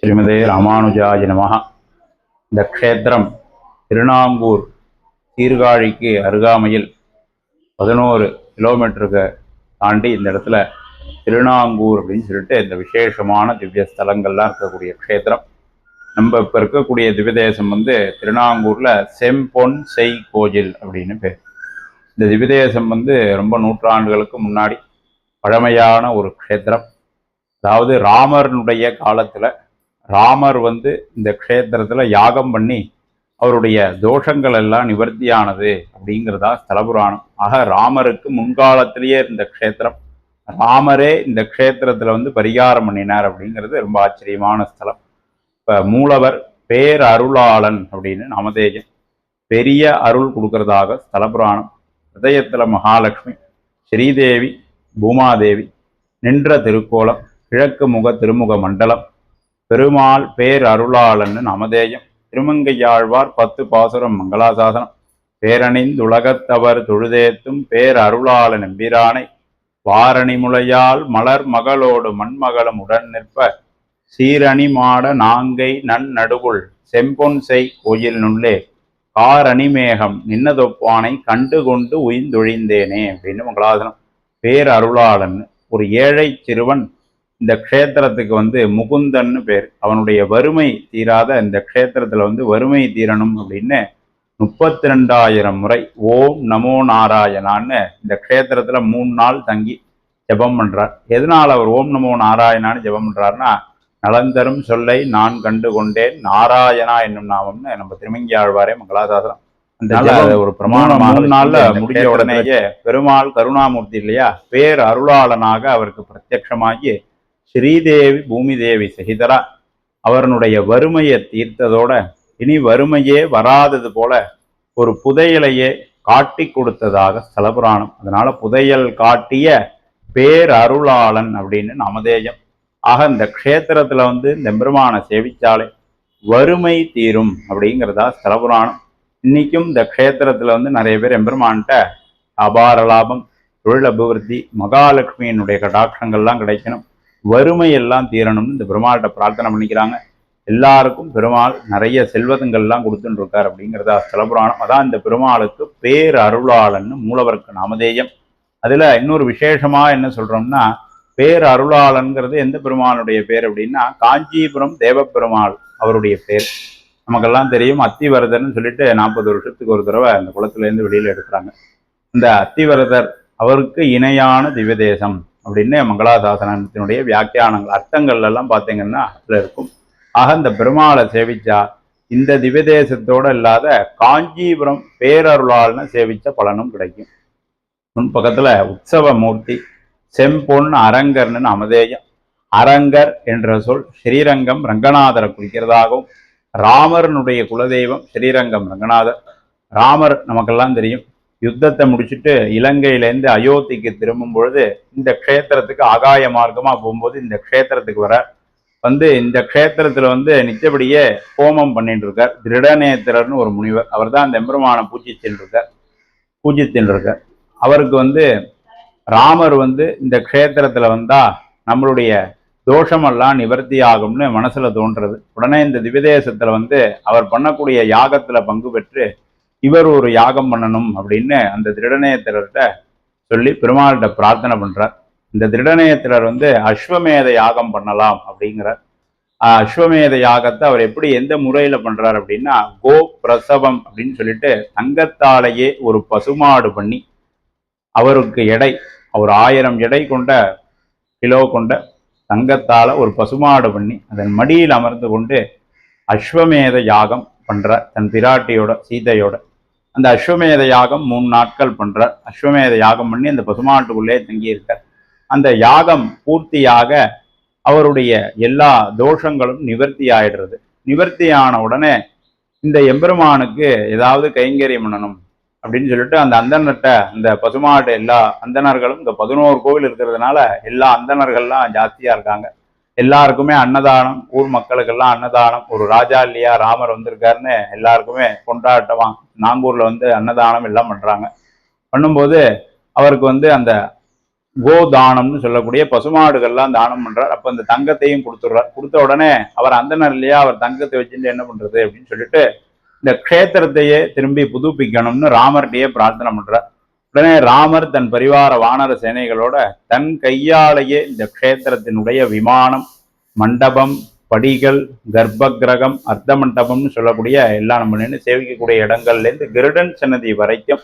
ஸ்ரீமதே ராமானுஜாய நமஹ. இந்த க்ஷேத்திரம் திருநாங்கூர் சீர்காழிக்கு அருகாமையில் 11 கிலோமீட்டருக்கு தாண்டி இந்த இடத்துல திருநாங்கூர் அப்படின்னு சொல்லிட்டு இந்த விசேஷமான திவ்ய ஸ்தலங்கள்லாம் இருக்கக்கூடிய க்ஷேத்திரம். நம்ம இப்போ இருக்கக்கூடிய திவ்ய தேசம் திருநாங்கூரில் செம்பொன் செய் கோயில் அப்படின்னு பேர். இந்த திவ்ய தேசம் ரொம்ப நூற்றாண்டுகளுக்கு முன்னாடி பழமையான ஒரு க்ஷேத்திரம். அதாவது ராமனுடைய காலத்தில் ராமர் இந்த க்ஷேத்திரத்தில் யாகம் பண்ணி அவருடைய தோஷங்கள் எல்லாம் நிவர்த்தியானது அப்படிங்கிறதா ஸ்தலபுராணம். ஆக ராமருக்கு முன்காலத்திலேயே இருந்த க்ஷேத்திரம், ராமரே இந்த க்ஷேத்திரத்தில் பரிகாரம் பண்ணினார் அப்படிங்கிறது ரொம்ப ஆச்சரியமான ஸ்தலம். இப்போ மூலவர் பேரருளாளன் அப்படின்னு நாமதேயம், பெரிய அருள் கொடுக்கறதாக ஸ்தலபுராணம். ஹிருதயத்தில் மகாலட்சுமி, ஸ்ரீதேவி, பூமாதேவி நின்ற திருக்கோலம், கிழக்கு முக திருமுக மண்டலம், பெருமாள் பேர் அருளாளன்னு நமதேயம், திருமங்கையாழ்வார் 10 பாசுரம் மங்களாசாசனம், பேரணிந்துலகத்தவர் தொழுதேத்தும் பேர் அருளாளன் எம்பிரானை, வாரணி முளையால் மலர் மகளோடு மண்மகளும் உடன் நிற்ப, சீரணி மாட நாங்கை நன்னடுவுள் செம்பொன் செய் கோயில் நுள்ளே காரணிமேகம் நின்னதொப்பானை கண்டு கொண்டு உயிர்ந்தொழிந்தேனே அப்படின்னு மங்களாசனம். பேர் அருளாளன் ஒரு ஏழை சிறுவன் இந்த க்ஷேத்திரத்துக்கு முகுந்தன்னு பேர். அவனுடைய வறுமை தீராத இந்த க்ஷேத்திரத்தில் வறுமை தீரணும் அப்படின்னு 32,000 முறை ஓம் நமோ நாராயணான்னு இந்த க்ஷேத்திரத்தில் 3 நாள் தங்கி ஜபம் பண்ணுறார். எதனால் அவர் ஓம் நமோ நாராயணான்னு ஜபம் பண்ணுறாருன்னா, நலந்தரும் சொல்லை நான் கண்டு கொண்டேன் நாராயணா என்னும் நாமம்னு நம்ம திருமங்கியாழ்வாரே மங்களாசாசனம். அந்த ஒரு பிரமாணம் 3 நாள்ல முடிஞ்ச உடனேயே பெருமாள் கருணாமூர்த்தி இல்லையா, பேர் அருளாளனாக அவருக்கு பிரத்யட்சமாகி ஸ்ரீதேவி பூமிதேவி சகிதரா அவருடைய வறுமையை தீர்த்ததோட இனி வறுமையே வராதது போல ஒரு புதையலையே காட்டி கொடுத்ததாக ஸ்தலபுராணம். அதனால புதையல் காட்டிய பேரருளாளன் அப்படின்னு நமதேயம். ஆக இந்த க்ஷேத்திரத்துல இந்த பெருமானை சேவிச்சாலே வறுமை தீரும் அப்படிங்கிறதா ஸ்தலபுராணம். இன்னைக்கும் இந்த க்ஷேத்திரத்துல நிறைய பேர் எம்பெருமான்கிட்ட அபார லாபம், தொழில் அபிவிருத்தி, மகாலட்சுமியினுடைய கடாட்சங்கள்லாம் கிடைக்கணும், வறுமை எல்லாம் தீரணும்னு இந்த பெருமாள்கிட்ட பிரார்த்தனை பண்ணிக்கிறாங்க. எல்லாருக்கும் பெருமாள் நிறைய செல்வதங்கள்லாம் கொடுத்துட்டு இருக்கார் அப்படிங்கிறதா ஸ்தலபுராணம். அதான் இந்த பெருமாளுக்கு பேர் அருளாளன்னு மூலவருக்கு நாமதேயம். அதுல இன்னொரு விசேஷமா என்ன சொல்றோம்னா, பேர் அருளாளன்கிறது எந்த பெருமாளுடைய பேர் அப்படின்னா, காஞ்சிபுரம் தேவப்பெருமாள் அவருடைய பேர். நமக்கெல்லாம் தெரியும், அத்திவரதர்னு சொல்லிட்டு 40 வருஷத்துக்கு ஒரு தடவை அந்த குளத்துலேருந்து வெளியில எடுக்கிறாங்க. இந்த அத்திவரதர் அவருக்கு இணையான திவ்ய தேசம் அப்படின்னு மங்களாசாசனத்தினுடைய வியாக்கியானங்கள் அர்த்தங்கள் எல்லாம் பார்த்தீங்கன்னா அதில் இருக்கும். ஆக இந்த பெருமாளை சேவிச்சா இந்த திவ்ய தேசத்தோடு இல்லாத காஞ்சிபுரம் பேரருளால்னு சேவிச்ச பலனும் கிடைக்கும். முன்பக்கத்தில் உற்சவ மூர்த்தி செம்பொன் அரங்கர்னு நமதேயம். அரங்கர் என்ற சொல் ஸ்ரீரங்கம் ரங்கநாதரை குறிக்கிறதாகவும், ராமரனுடைய குலதெய்வம் ஸ்ரீரங்கம் ரங்கநாதர். ராமர் நமக்கெல்லாம் தெரியும், யுத்தத்தை முடிச்சுட்டு இலங்கையிலேருந்து அயோத்திக்கு திரும்பும் பொழுது இந்த க்ஷேத்திரத்துக்கு ஆகாய மார்க்கமாக போகும்போது இந்த க்ஷேத்திரத்துக்கு வர இந்த க்ஷேத்திரத்தில் நிச்சயப்படியே ஹோமம் பண்ணிட்டு இருக்கார். திருடநேத்திரர்னு ஒரு முனிவர், அவர் தான் அந்த எம்பெருமானை பூஜிச்சுட்டு இருக்கார். அவருக்கு ராமர் இந்த க்ஷேத்திரத்தில் வந்தால் நம்மளுடைய தோஷமெல்லாம் நிவர்த்தி ஆகும்னு மனசில் தோன்றது. உடனே இந்த திவ்யதேசத்தில் அவர் பண்ணக்கூடிய யாகத்தில் பங்கு பெற்று இவர் ஒரு யாகம் பண்ணணும் அப்படின்னு அந்த திருடநேத்திரர்கிட்ட சொல்லி பெருமாள்கிட்ட பிரார்த்தனை பண்றார். இந்த திருடநேத்திரர் அஸ்வமேத யாகம் பண்ணலாம் அப்படிங்கிறார். அஸ்வமேத யாகத்தை அவர் எப்படி எந்த முறையில பண்றார் அப்படின்னா, கோ பிரசவம் அப்படின்னு சொல்லிட்டு தங்கத்தாலேயே ஒரு பசுமாடு பண்ணி அவருக்கு எடை ஒரு 1000 எடை கொண்ட கிலோ கொண்ட தங்கத்தால ஒரு பசுமாடு பண்ணி அதன் மடியில் அமர்ந்து கொண்டு அஸ்வமேத யாகம் பண்றார் தன் பிராட்டியோட சீதையோட. அந்த அஸ்வமேத யாகம் 3 நாட்கள் பண்றார். அஸ்வமேத யாகம் பண்ணி அந்த பசுமாட்டுக்குள்ளே தங்கியிருக்கார். அந்த யாகம் பூர்த்தியாக அவருடைய எல்லா தோஷங்களும் நிவர்த்தி ஆயிடுறது. நிவர்த்தியான உடனே இந்த எம்பெருமானுக்கு ஏதாவது கைங்கரியம் பண்ணணும் அப்படின்னு சொல்லிட்டு அந்த அந்தனர்கிட்ட, அந்த பசுமாட்டு எல்லா அந்தனர்களும் இந்த 11 கோவில் இருக்கிறதுனால எல்லா அந்தனர்கள்லாம் ஜாஸ்தியா இருக்காங்க. எல்லாருக்குமே அன்னதானம், ஊர் மக்களுக்கெல்லாம் அன்னதானம். ஒரு ராஜா இல்லையா, ராமர் வந்திருக்காருன்னு எல்லாருக்குமே கொண்டாட்டமா நாங்கூர்ல அன்னதானம் எல்லாம் பண்றாங்க. பண்ணும்போது அவருக்கு அந்த கோதானம்னு சொல்லக்கூடிய பசுமாடுகள்லாம் தானம் பண்றார். அப்ப அந்த தங்கத்தையும் கொடுத்துடுறார். கொடுத்த உடனே அவர் அந்தனர் இல்லையா, அவர் தங்கத்தை வச்சுட்டு என்ன பண்றது அப்படின்னு சொல்லிட்டு இந்த க்ஷேத்திரத்தையே திரும்பி புதுப்பிக்கணும்னு ராமர்கிட்டயே பிரார்த்தனை பண்றார். உடனே ராமர் தன் பரிவார வானர சேனைகளோட தன் கையாலேயே இந்த க்ஷேத்திரத்தினுடைய விமானம், மண்டபம், படிகள், கர்ப்ப கிரகம், அர்த்த மண்டபம்னு சொல்லக்கூடிய எல்லாம் நம்ம நின்று சேவிக்கக்கூடிய இடங்கள்ல இருந்து கிருடன் சன்னதி வரைக்கும்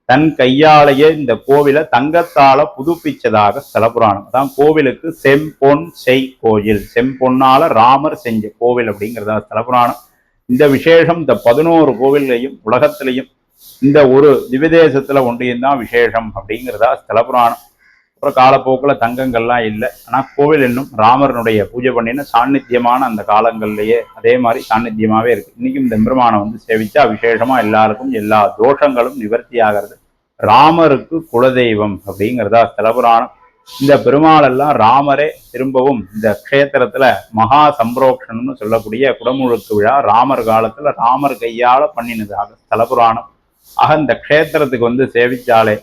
தன் கையாலேயே இந்த கோவிலை தங்கத்தால புதுப்பிச்சதாக ஸ்தலபுராணம். அதான் கோவிலுக்கு செம்பொன் செய் கோயில், செம்பொன்னால ராமர் செஞ்ச கோவில் அப்படிங்கிறதா ஸ்தலபுராணம். இந்த விசேஷம் இந்த 11 கோவில்லையும் உலகத்திலையும் இந்த ஒரு திவ்யதேசத்துல ஒன்றியும் தான் விசேஷம் அப்படிங்கிறதா ஸ்தலபுராணம். அப்புறம் காலப்போக்கில் தங்கங்கள்லாம் இல்லை, ஆனால் கோவில் இன்னும் ராமரனுடைய பூஜை பண்ணின சாநித்தியமான அந்த காலங்கள்லேயே அதே மாதிரி சாநித்தியமாகவே இருக்குது. இன்றைக்கும் இந்த பெருமானை வந்து சேவிச்சா விசேஷமாக எல்லாருக்கும் எல்லா தோஷங்களும் நிவர்த்தி ஆகிறது. ராமருக்கு குலதெய்வம் அப்படிங்கிறதா ஸ்தலபுராணம். இந்த பெருமாளெல்லாம் ராமரே திரும்பவும் இந்த க்ஷேத்திரத்துல மகா சம்பரோக்ஷணம்னு சொல்லக்கூடிய குடமுழுக்கு விழா ராமர் காலத்துல ராமர் கையால பண்ணினதாக ஸ்தலபுராணம். ஆக இந்த க்ஷேத்திரத்துக்கு வந்து சேவிச்சாலே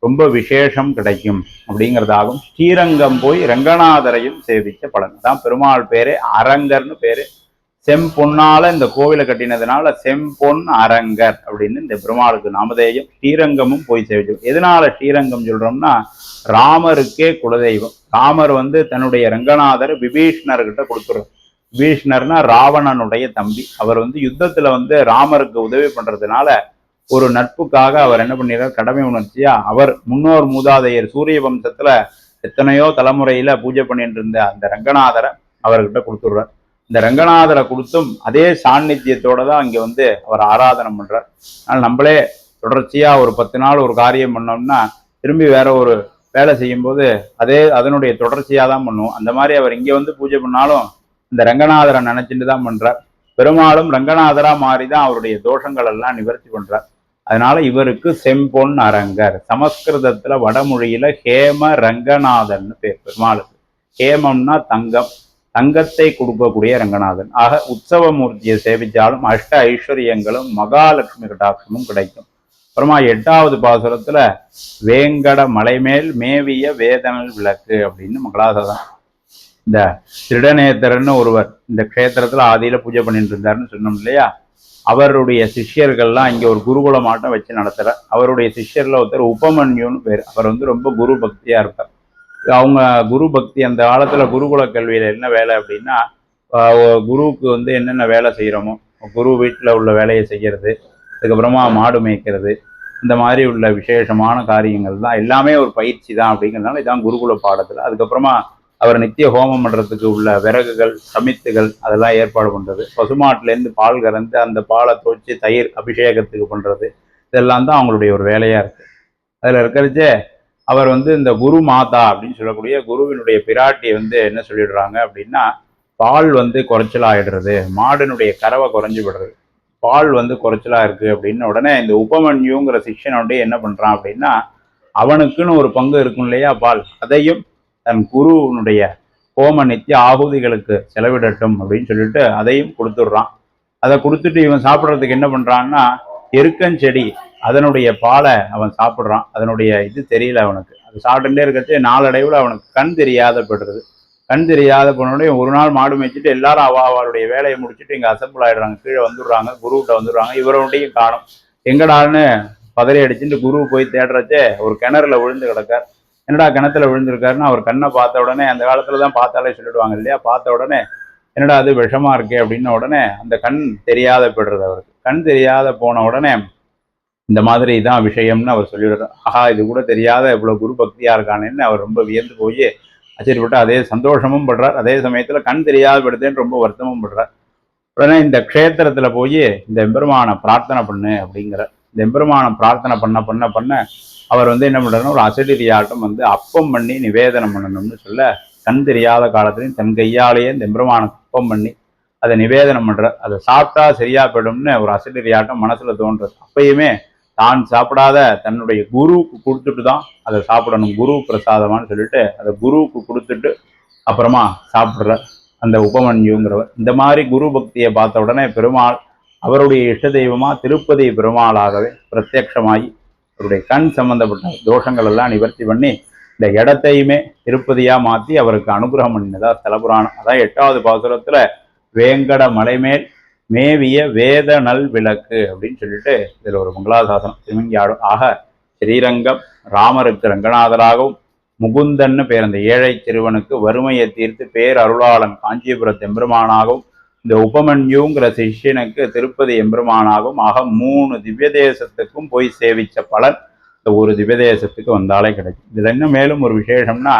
ரொம்ப விசேஷம் கிடைக்கும் அப்படிங்கிறதாகவும் ஸ்ரீரங்கம் போய் ரங்கநாதரையும் சேவிச்ச பலன் தான். பெருமாள் பேரே அரங்கர்னு பேரு. செம்பொன்னால இந்த கோவிலை கட்டினதுனால செம்பொன் அரங்கர் அப்படின்னு இந்த பெருமாளுக்கு நாமதேயம். ஸ்ரீரங்கமும் போய் சேவிச்சோம். எதனால ஸ்ரீரங்கம் சொல்றோம்னா ராமருக்கே குலதெய்வம். ராமர் வந்து தன்னுடைய ரங்கநாதர் விபீஷ்ணர்கிட்ட கொடுத்துருவார். விபீஷ்ணர்னா ராவணனுடைய தம்பி. அவர் வந்து யுத்தத்துல வந்து ராமருக்கு உதவி பண்றதுனால ஒரு நட்புக்காக அவர் என்ன பண்ணிடுறார், கடமை உணர்ச்சியா அவர் முன்னோர் மூதாதையர் சூரிய வம்சத்துல எத்தனையோ தலைமுறையில பூஜை பண்ணிட்டு இருந்த அந்த ரங்கநாதரை அவர்கிட்ட கொடுத்துடுறார். இந்த ரங்கநாதரை கொடுத்தும் அதே சாநித்தியத்தோட தான் இங்க வந்து அவர் ஆராதனை பண்றார். அதனால நம்மளே தொடர்ச்சியா ஒரு 10 நாள் ஒரு காரியம் பண்ணோம்னா திரும்பி வேற ஒரு வேலை செய்யும் போது அதனுடைய தொடர்ச்சியா தான் பண்ணுவோம். அந்த மாதிரி அவர் இங்க வந்து பூஜை பண்ணாலும் இந்த ரங்கநாதரை நினைச்சிட்டு தான் பண்றார். பெருமாளும் ரங்கநாதரா மாறிதான் அவருடைய தோஷங்கள் எல்லாம் நிவர்த்தி பண்றார். அதனால இவருக்கு செம்பொன் அரங்கர். சமஸ்கிருதத்துல வடமொழியில ஹேம ரங்கநாதன் பேர் பெருமாளுக்கு. ஹேமம்னா தங்கம், தங்கத்தை கொடுக்கக்கூடிய ரங்கநாதன். ஆக உற்சவமூர்த்தியை சேவிச்சாலும் அஷ்ட ஐஸ்வர்யங்களும் மகாலட்சுமி கட்டாட்சமும் கிடைக்கும். அப்புறமா 8வது பாசுரத்துல வேங்கட மலைமேல் மேவிய வேதனல் விளக்கு அப்படின்னு மங்களாசதான். இந்த திருடநேத்தரன்னு ஒருவர் இந்த க்ஷேத்திரத்துல ஆதியில பூஜை பண்ணிட்டு இருந்தாருன்னு சொன்னோம் இல்லையா, அவருடைய சிஷ்யர்கள்லாம் இங்க ஒரு குருகுலமாட்டம் வச்சு நடத்துறார். அவருடைய சிஷ்யர்ல ஒருத்தர் உபமன்யுன்னு பேர். அவர் வந்து ரொம்ப குரு பக்தியா இருப்பார். அவங்க குரு பக்தி அந்த காலத்துல குருகுல கல்வியில என்ன வேலை அப்படின்னா, குருவுக்கு வந்து என்னென்ன வேலை செய்யறோமோ குரு வீட்டுல உள்ள வேலையை செய்யறது, அதுக்கப்புறமா மாடு மேய்க்கிறது, இந்த மாதிரி உள்ள விசேஷமான காரியங்கள் தான் எல்லாமே ஒரு பயிற்சி தான். அப்படிங்கிறதுனால இதான் குருகுல பாடத்துல. அதுக்கப்புறமா அவர் நித்திய ஹோமம் பண்றதுக்கு உள்ள விறகுகள், சமித்துகள் அதெல்லாம் ஏற்பாடு பண்றது, பசுமாட்டிலேருந்து பால் கறந்து அந்த பாலை தோய்ச்சி தயிர் அபிஷேகத்துக்கு பண்றது, இதெல்லாம் தான் அவங்களுடைய ஒரு வேலையா இருக்கு. அதுல இருக்கிறச்சே அவர் வந்து இந்த குரு மாதா அப்படின்னு சொல்லக்கூடிய குருவினுடைய பிராட்டியை வந்து என்ன சொல்லிடுறாங்க அப்படின்னா, பால் வந்து குறைச்சலாயிடுறது, மாடினுடைய கறவை குறைஞ்சு விடுறது, பால் வந்து குறைச்சலா இருக்கு அப்படின்னு உடனே இந்த உபமன்யுங்கிற சிஷ்யனுடைய என்ன பண்றான் அப்படின்னா, அவனுக்குன்னு ஒரு பங்கு இருக்கும் இல்லையா பால், அதையும் தன் குருவனுடைய ஹோம நித்திய ஆகுதிகளுக்கு செலவிடட்டும் அப்படின்னு சொல்லிட்டு அதையும் கொடுத்துடுறான். அதை கொடுத்துட்டு இவன் சாப்பிட்றதுக்கு என்ன பண்றான்னா, எருக்கஞ்செடி அதனுடைய பாலை அவன் சாப்பிட்றான். அதனுடைய இது தெரியல அவனுக்கு. அது சாப்பிட்டுட்டே இருக்கிறது நாளடைவில் அவனுக்கு கண் தெரியாத போடுறது. கண் தெரியாத போனோடனே ஒரு நாள் மாடு மேய்ச்சிட்டு எல்லாரும் அவருடைய வேலையை முடிச்சுட்டு இங்கே அசம்பிள் ஆயிடுறாங்க, கீழே வந்துடுறாங்க, குருகிட்ட வந்துடுறாங்க. இவருடைய காணும் எங்கடான்னு பதறி அடிச்சுட்டு குரு போய் தேடுறச்சே ஒரு கிணறுல விழுந்து கிடக்கார். என்னடா கிணத்துல விழுந்திருக்காருன்னு அவர் கண்ணை பார்த்த உடனே, அந்த காலத்துல தான் பார்த்தாலே சொல்லிடுவாங்க இல்லையா, பார்த்த உடனே என்னடா அது விஷமா இருக்கே அப்படின்ன உடனே அந்த கண் தெரியாத போயிடுறது. அவருக்கு கண் தெரியாத போன உடனே இந்த மாதிரி தான் விஷயம்னு அவர் சொல்லிடுறார். ஆஹா, இது கூட தெரியாத இவ்வளவு குரு பக்தியா இருக்கானேன்னு அவர் ரொம்ப வியந்து போய் ஆச்சரியப்பட்டு அதே சந்தோஷமும் படுறார். அதே சமயத்துல கண் தெரியாத படுத்தேன்னு ரொம்ப வருத்தமும் படுறார். உடனே இந்த க்ஷேத்திரத்துல போய் இந்த எம்பெருமானை பிரார்த்தனை பண்ணு அப்படிங்கிற. இந்த எம்பெருமானை பிரார்த்தனை பண்ண பண்ண பண்ண அவர் வந்து என்ன பண்றாருன்னா, ஒரு அசடிரியாட்டம் வந்து அப்பம் பண்ணி நிவேதனம் பண்ணணும்னு சொல்ல, கண் தெரியாத காலத்துலையும் தன் கையாலேயே இந்த எம்பெருமானுக்கு அப்பம் பண்ணி அதை நிவேதனம் பண்ற. அதை சாப்பிட்டா சரியா போயிடும்னு ஒரு அசடிரியாட்டம் மனசுல தோன்றது. அப்பயுமே தான் சாப்பிடாத தன்னுடைய குருவுக்கு கொடுத்துட்டு தான் அதை சாப்பிடணும், குரு பிரசாதமானு சொல்லிட்டு அதை குருவுக்கு கொடுத்துட்டு அப்புறமா சாப்பிட்ற அந்த உபமன்யுங்கிறவர். இந்த மாதிரி குரு பக்தியை பார்த்த உடனே பெருமாள் அவருடைய இஷ்ட தெய்வமா திருப்பதி பெருமாளாகவே பிரத்யட்சமாகி அவருடைய கண் சம்பந்தப்பட்ட தோஷங்கள் எல்லாம் நிவர்த்தி பண்ணி இந்த இடத்தையுமே திருப்பதியா மாற்றி அவருக்கு அனுகிரகம் பண்ணினதா ஸ்தலபுராணம். அதான் 8வது பாசுரத்துல வேங்கட மலைமேல் மேவிய வேத நல் விளக்கு அப்படின்னு சொல்லிட்டு இதுல ஒரு மங்களாசாசனம் திருமங்கி ஆடும். ஆக ஸ்ரீரங்கம் ராமருக்கு ரங்கநாதராகவும், முகுந்தன்னு பேர் அந்த ஏழை சிறுவனுக்கு வறுமையை தீர்த்து பேர் அருளாளன் காஞ்சிபுரத்து எம்பெருமானாகவும், இந்த உபமன்யுங்கிற சிஷ்யனுக்கு திருப்பதி எம்பெருமானாகவும், ஆக 3 திவ்ய தேசத்துக்கும் போய் சேவிச்ச பலன் இந்த ஒரு திவ்ய தேசத்துக்கு வந்தாலே கிடைக்கும். இதுல இன்னும் மேலும் ஒரு விசேஷம்னா,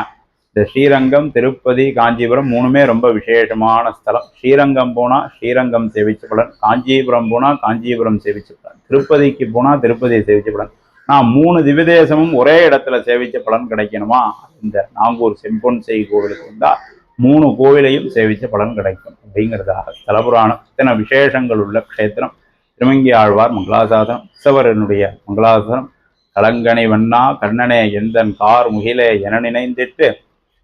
இந்த ஸ்ரீரங்கம், திருப்பதி, காஞ்சிபுரம் 3மே ரொம்ப விசேஷமான ஸ்தலம். ஸ்ரீரங்கம் போனா ஸ்ரீரங்கம் சேவிச்ச பலன், காஞ்சிபுரம் போனா காஞ்சிபுரம் சேவிச்ச பலன், திருப்பதிக்கு போனா திருப்பதியை சேவிச்ச பலன். நான் 3 திவ்ய தேசமும் ஒரே இடத்துல சேவிச்ச பலன் கிடைக்கணுமா, இந்த நாங்கூர் செம்பொன் செய் கோவிலுக்கு வந்தா 3 கோவிலையும் சேவிச்ச பலன் கிடைக்கும் அப்படிங்கிறதாக ஸ்தலபுராணம். இத்தனை விசேஷங்கள் உள்ள க்ஷேத்திரம் திருமங்கி ஆழ்வார் மங்களாசாசனம். உற்சவரனுடைய மங்களாசாசனம். கலங்கனை வண்ணா கண்ணனே எந்தன் கார் முகிலே என நினைந்திட்டு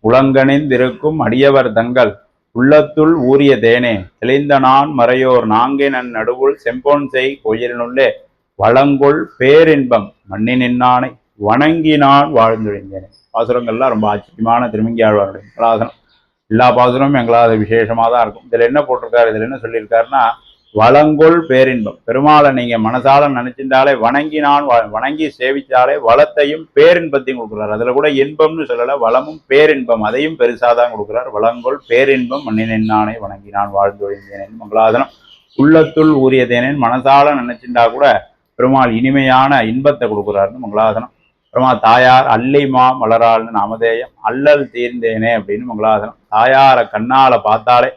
உலங்கணிந்திருக்கும் அடியவர் தங்கள் உள்ளத்துள் ஊரிய தேனே தெளிந்த நான் மறையோர் நாங்கினன் நடுவுள் செம்பொன் செய் கோயிலினுள்ளே வளங்கொள் பேரின்பம் மண்ணி நின்னானை வணங்கினான் வாழ்ந்தொழிந்தேனே. பாசுரங்கள்லாம் ரொம்ப ஆச்சரியமான திருமங்கி ஆழ்வாருடைய மங்களாசனம். எல்லா பாசுரமும் எங்களாத விசேஷமாக தான் இருக்கும். இதில் என்ன போட்டிருக்காரு, இதில் என்ன சொல்லியிருக்காருன்னா, வளங்கொள் பேரின்பம். பெருமாளை நீங்க மனசால நினைச்சிருந்தாலே, வணங்கி சேவிச்சாலே வளத்தையும் பேரின்பத்தையும் கொடுக்குறாரு. அதுல கூட இன்பம்னு சொல்லல, வளமும் பேரின்பம் அதையும் பெருசாதான் கொடுக்குறார். வளங்கொள் பேரின்பம் மண்ணினானே வணங்கினான் வாழ்ந்தொழிந்தேனேன் மங்களாசனம். உள்ளத்துள் ஊரியதேனேன் மனசால நினைச்சிருந்தா கூட பெருமாள் இனிமையான இன்பத்தை கொடுக்குறாருன்னு மங்களாசனம். பெருமாள் தாயார் அல்லிமா மலராள்னு நாமதேயம். அல்லல் தீர்ந்தேனே அப்படின்னு மங்களாசனம். தாயாரை கண்ணால பார்த்தாலே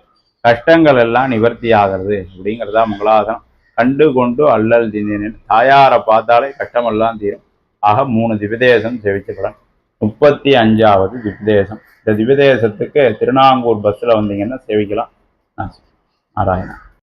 கஷ்டங்கள் எல்லாம் நிவர்த்தி ஆகிறது அப்படிங்கிறதா மங்களாசனம். கண்டு கொண்டு அல்லல் தீர்ந்தேன். தாயாரை பார்த்தாலே கஷ்டமெல்லாம் தீரும். ஆக 3 திவ்யதேசம் சேவிக்கப்படும். 35வது திவ்யதேசம். இந்த திவ்யதேசத்துக்கு திருநாங்கூர் பஸ்ஸில் வந்தீங்கன்னா சேவிக்கலாம். நாராயணா.